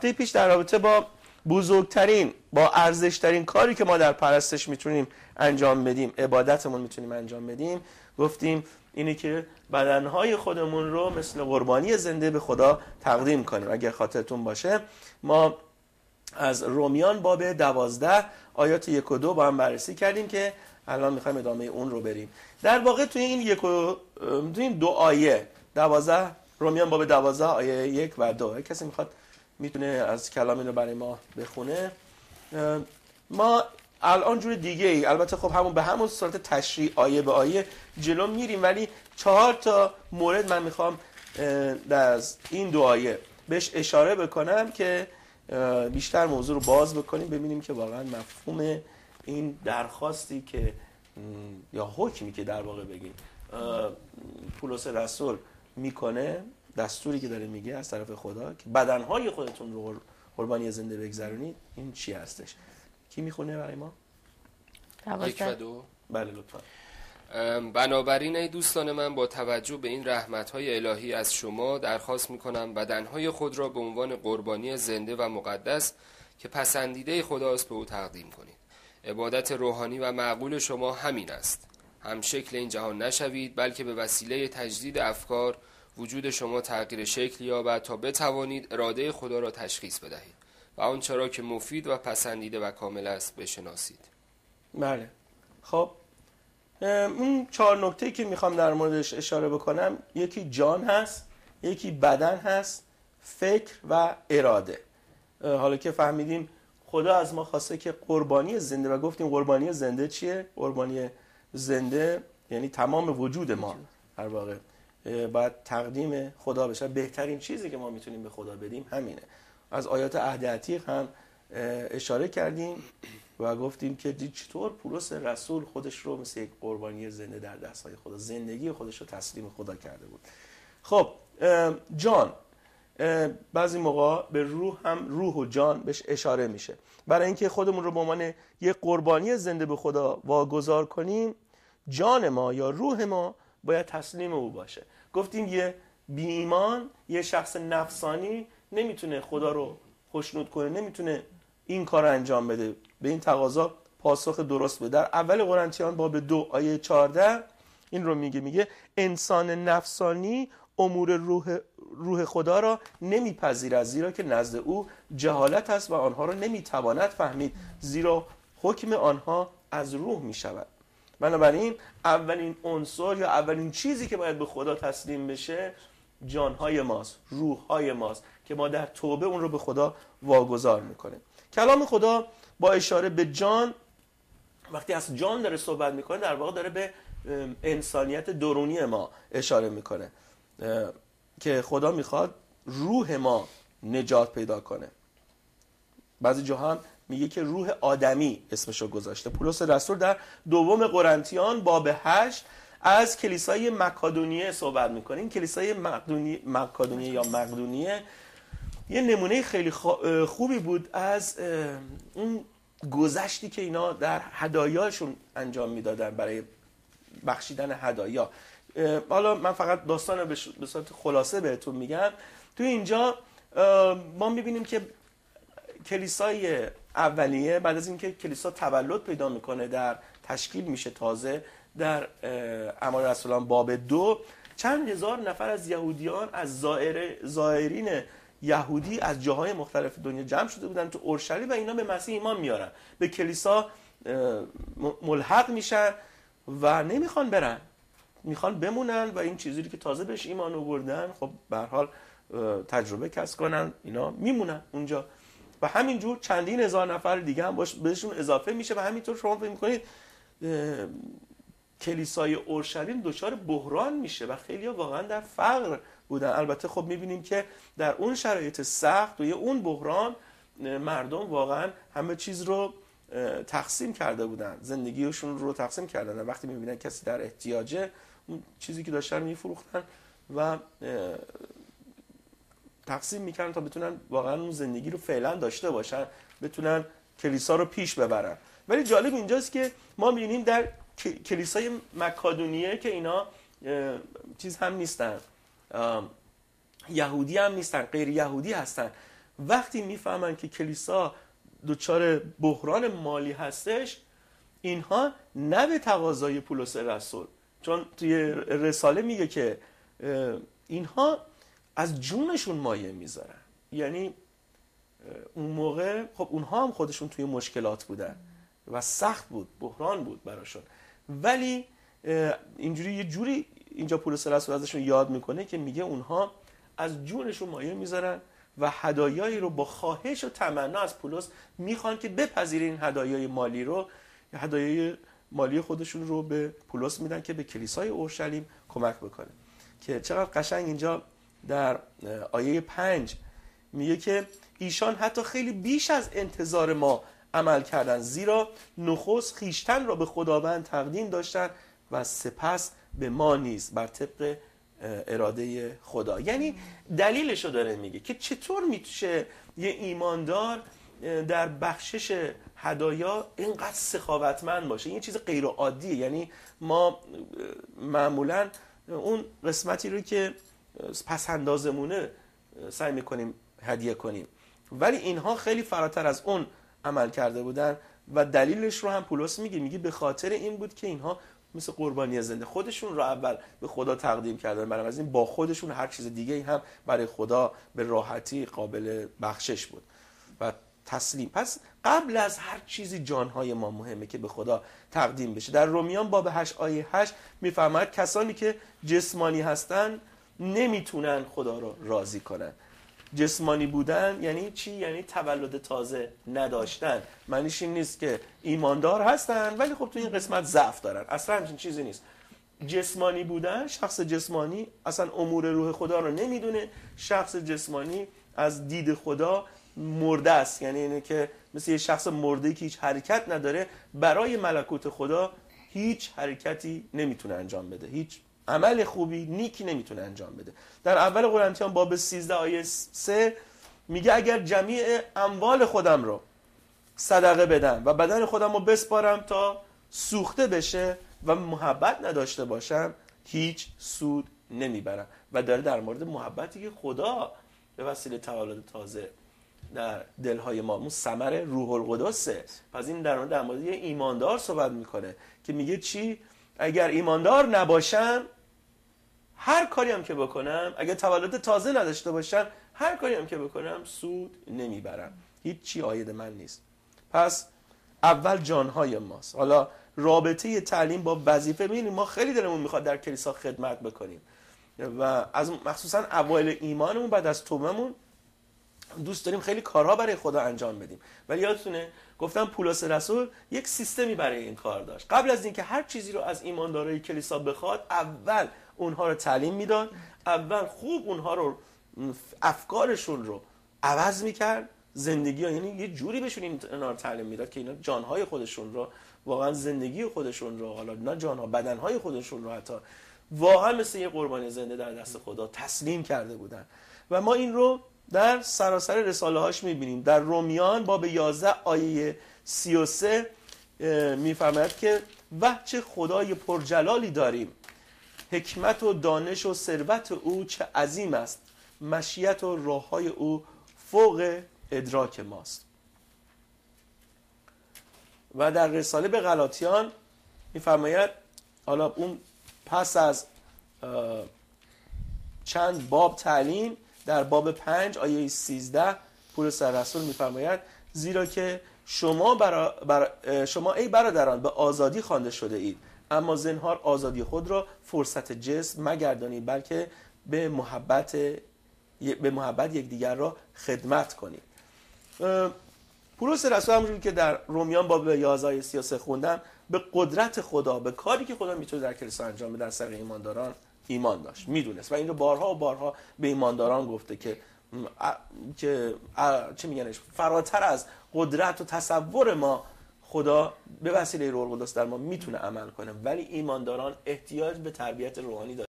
هفته پیش در رابطه با بزرگترین، با ارزشترین کاری که ما در پرستش میتونیم انجام بدیم، عبادتمون میتونیم انجام بدیم، گفتیم اینه که بدنهای خودمون رو مثل قربانی زنده به خدا تقدیم کنیم. اگر خاطرتون باشه ما از رومیان باب 12 آیات 1 و 2 با هم بررسی کردیم که الان میخوایم ادامه اون رو بریم. در واقع توی این دو آیه 12 رومیان باب 12 آیه 1 و 2 کسی میخواد میتونه از کلام اینو برای ما بخونه. ما الان جور دیگه ای، البته خب همون به همون صورت تشریح آیه به آیه جلو میریم، ولی 4 تا مورد من میخوام در این دو آیه بهش اشاره بکنم که بیشتر موضوع رو باز بکنیم، ببینیم که واقعا مفهوم این درخواستی که یا حکمی که در واقع بگیم پولس رسول میکنه، دستوری که داره میگه از طرف خدا که بدنهای خودتون رو قربانی زنده بگذرونید، این چی هستش؟ کی میخونه برای ما؟ 1 و 2. بله لطفا. بنابراین ای دوستان من، با توجه به این رحمت‌های الهی از شما درخواست می‌کنم بدنهای خود را به عنوان قربانی زنده و مقدس که پسندیده خداست به او تقدیم کنید. عبادت روحانی و معقول شما همین است. هم شکل این جهان نشوید، بلکه به وسیله تجدید افکار وجود شما تغییر شکل یابد تا بتوانید اراده خدا را تشخیص بدهید و آنچه را که مفید و پسندیده و کامل است بشناسید. بله. خب اون 4 نکته‌ای که میخوام در موردش اشاره بکنم، یکی جان هست، یکی بدن هست، فکر و اراده. حالا که فهمیدیم خدا از ما خواسته که قربانی زنده، و گفتیم قربانی زنده چیه؟ قربانی زنده یعنی تمام وجود ما در واقع باید تقدیم خدا بشه. بهترین چیزی که ما میتونیم به خدا بدیم همینه. از آیات عهد عتیق هم اشاره کردیم و گفتیم که چطور پولس رسول خودش رو مثل یک قربانی زنده در دستهای خدا، زندگی خودش رو تسلیم خدا کرده بود. خب جان، بعضی موقع به روح هم روح و جان بهش اشاره میشه. برای اینکه خودمون رو به عنوان یک قربانی زنده به خدا واگذار کنیم، جان ما یا روح ما باید تسلیم او باشه. گفتیم یه بی ایمان، یه شخص نفسانی نمیتونه خدا رو خوشنود کنه، نمیتونه این کار انجام بده، به این تقاضا پاسخ درست بده. در اول قرنتیان باب 2 آیه 14 این رو میگه انسان نفسانی امور روح خدا را نمیپذیرد، زیرا که نزد او جهالت است و آنها را نمیتواند فهمید، زیرا حکم آنها از روح میشود. بنابراین اولین عنصر یا اولین چیزی که باید به خدا تسلیم بشه جانهای ماست، روحهای ماست که ما در توبه اون رو به خدا واگذار میکنه. کلام خدا با اشاره به جان، وقتی از جان داره صحبت میکنه، در واقع داره به انسانیت درونی ما اشاره میکنه که خدا میخواد روح ما نجات پیدا کنه. بعضی جاها هم میگه که روح آدمی اسمشو گذاشته. پولس رسول در 2 قرنتیان باب 8 از کلیسای مقدونیه صحبت میکنه. این کلیسای مقدونیه یه نمونه خیلی خوبی بود از اون گذشتی که اینا در هدایاشون انجام میدادن برای بخشیدن هدایا. حالا من فقط داستان رو به صورت خلاصه بهتون میگم. تو اینجا ما میبینیم که کلیسای اولیه بعد از اینکه کلیسا تولد پیدا میکنه، در تشکیل میشه تازه، در اعمال رسولان باب 2 چند هزار نفر از یهودیان، از زائرین یهودی از جاهای مختلف دنیا جمع شده بودن تو اورشلیم و اینا به مسیح ایمان میارن، به کلیسا ملحق میشن و نمیخوان برن، میخوان بمونن و این چیزی که تازه بهش ایمان آوردن خب به هر حال تجربه کسب کنن، اینا میمونن اونجا و همینجور چندین هزار نفر دیگه هم بهشون اضافه میشه و همینطور شما فکر میکنید کلیسای اورشلیم دچار بحران میشه و خیلی‌ها واقعا در فقر بودن. البته خب میبینیم که در اون شرایط سخت و اون بحران مردم واقعا همه چیز رو تقسیم کرده بودن، زندگیشون رو تقسیم کردن. وقتی میبینن کسی در احتیاجه، اون چیزی که داشتن میفروختن و تقسیم میکردن تا بتونن واقعا اون زندگی رو فعلا داشته باشن، بتونن کلیسا رو پیش ببرن. ولی جالب اینجاست که ما میبینیم در کلیسای مقدونیه که اینا چیز هم نیستن، یهودی هم نیستن، غیر یهودی هستن وقتی میفهمن که کلیسا دچار بحران مالی هستش، اینها نه به تقاضای پولس رسول، چون توی رساله میگه که اینها از جونشون مایه میذارن. یعنی اون موقع خب اونها هم خودشون توی مشکلات بودن و سخت بود، بحران بود براشون، ولی اینجوری یه جوری اینجا پولس رسول ازشون یاد میکنه که میگه اونها از جونشون مایه میذارن و هدایایی رو با خواهش و تمنا از پولس میخوان که بپذیره این هدایای مالی رو، هدایای مالی خودشون رو به پولس میدن که به کلیسای اورشلیم کمک بکنه. که چقدر قشنگ اینجا در آیه 5 میگه که ایشان حتی خیلی بیش از انتظار ما عمل کردند، زیرا نخست خویشتن را به خداوند تقدیم داشتند و سپس به ما نیز بر طبق اراده خدا. یعنی دلیلشو داره میگه که چطور میشه یه ایماندار در بخشش هدایا اینقدر سخاوتمند باشه. این چیز غیر عادیه. یعنی ما معمولا اون قسمتی رو که پس اندازمونه سعی میکنیم هدیه کنیم، ولی اینها خیلی فراتر از اون عمل کرده بودن و دلیلش رو هم پولس میگه به خاطر این بود که اینها مثل قربانی زنده خودشون رو اول به خدا تقدیم کردن، برای از این با خودشون هر چیز دیگه هم برای خدا به راحتی قابل بخشش بود و تسلیم. پس قبل از هر چیزی جانهای ما مهمه که به خدا تقدیم بشه. در رومیان باب 8 آیه 8 میفرماید کسانی که جسمانی هستن نمیتونن خدا رو راضی کنن. جسمانی بودن یعنی چی؟ یعنی تولد تازه نداشتن. معنیش این نیست که ایماندار هستن ولی خب تو این قسمت ضعف دارن، اصلا همچین چیزی نیست. جسمانی بودن، شخص جسمانی اصلا امور روح خدا رو نمیدونه. شخص جسمانی از دید خدا مرده است، یعنی اینه که مثل یه شخص مرده که هیچ حرکت نداره، برای ملکوت خدا هیچ حرکتی نمیتونه انجام بده، هیچ عمل خوبی نیکی نمیتونه انجام بده. در اول قرنتیان باب 13 آیه 3 میگه اگر جمیع اموال خودم رو صدقه بدم و بدن خودم رو بسپارم تا سوخته بشه و محبت نداشته باشم هیچ سود نمیبرم. و داره در مورد محبتی که خدا به وسیله تولد تازه در دلهای ما، اون ثمر روح القدسه. پس این در مورد یه ایماندار صحبت میکنه که میگه چی؟ اگر ایماندار نباشم هر کاری هم که بکنم، اگر تولد تازه نداشته باشم هر کاری هم که بکنم سود نمیبرم، هیچ چی عاید من نیست. پس اول جانهای ماست. حالا رابطه تعلیم با وظیفه، ببینید ما خیلی دلمون میخواد در کلیسا خدمت بکنیم و از مخصوصا اوایل ایمانمون بعد از توبهمون دوست داریم خیلی کارها برای خدا انجام بدیم، ولی یادتونه گفتم پولس رسول یک سیستمی برای این کار داشت. قبل از اینکه هر چیزی رو از ایماندارای کلیسا بخواد، اونها اونها رو تعلیم میداد، اول خوب اونها رو افکارشون رو عوض میکرد، زندگی ها، یعنی یه جوری بهشون اینا رو تعلیم میداد که اینا جانهای خودشون رو، واقعا زندگی خودشون رو، حالا نه جانها، بدنهای خودشون رو حتی واقعا مثل یه قربانی زنده در دست خدا تسلیم کرده بودن. و ما این رو در سراسر رساله هاش میبینیم. در رومیان باب 11 آیه 33 میفرماید که چه خدای پرجلالی داریم، حکمت و دانش و ثروت او چه عظیم است، مشیت و راههای او فوق ادراک ماست. و در رساله به غلاطیان میفرماید، حالا اون پس از چند باب تعلیم، در باب 5 آیه 13 پولس رسول میفرماید زیرا که شما ای برادران به آزادی خوانده شده اید، اما زنهار آزادی خود را فرصت جسم مگردانید، بلکه به محبت یکدیگر را خدمت کنید. پولس رسول همونجوری که در رومیان باب 11 آیه 33 خوندم، به قدرت خدا، به کاری که خدا میتونه در کلیسا انجام بده در سر ایمانداران ایمان داشت، میدونست و این رو بارها و بارها به ایمانداران گفته که چه میگنش، فراتر از قدرت و تصور ما خدا به وسیله روح القدس در ما میتونه عمل کنه، ولی ایمانداران احتیاج به تربیت روحانی دارن.